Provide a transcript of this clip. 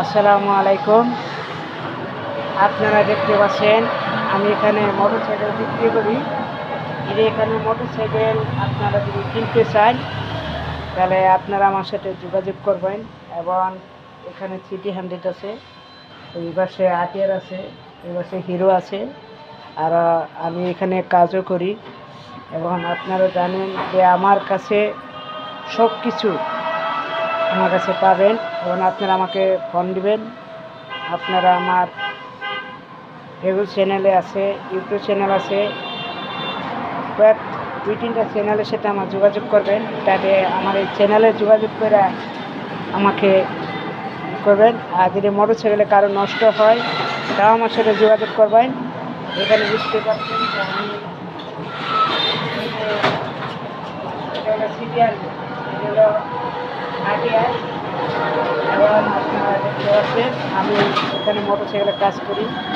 আসসালামু আলাইকুম। আপনারা দেখতে পাচ্ছেন আমি এখানে মোটরসাইকেল বিক্রি করি। এখানে মোটরসাইকেল আপনারা যদি কিনতে চান তাহলে আপনারা আমার সাথে যোগাযোগ করবেন। এবং এখানে সিটি 100 আছে, এই পাশে আটিয়ার আছে, এই পাশে হিরো আছে। আর আমি এখানে কাজও করি। এবং আপনারা জানেন যে আমার কাছে সব কিছু আমার কাছে পাবেন। এবং আপনারা আমাকে ফোন দিবেন। আপনারা আমার ফেসবুক চ্যানেলে আছে, ইউটিউব চ্যানেল আছে, কয়েক 2-3টা চ্যানেলের সাথে আমার যোগাযোগ করবেন। তাতে আমার এই চ্যানেলে যোগাযোগ করে আমাকে করবেন। আর যদি মোটরসাইকেলে কারো নষ্ট হয় তাও আমার সাথে যোগাযোগ করবেন। এখানে বুঝতে পারছেন যে আমি এটা হলো সিরিয়াল, এটা হলো আটিয়ার। এবং আপনারা দেখতে পাচ্ছেন আমি এখানে মোটরসাইকেলের কাজ করি।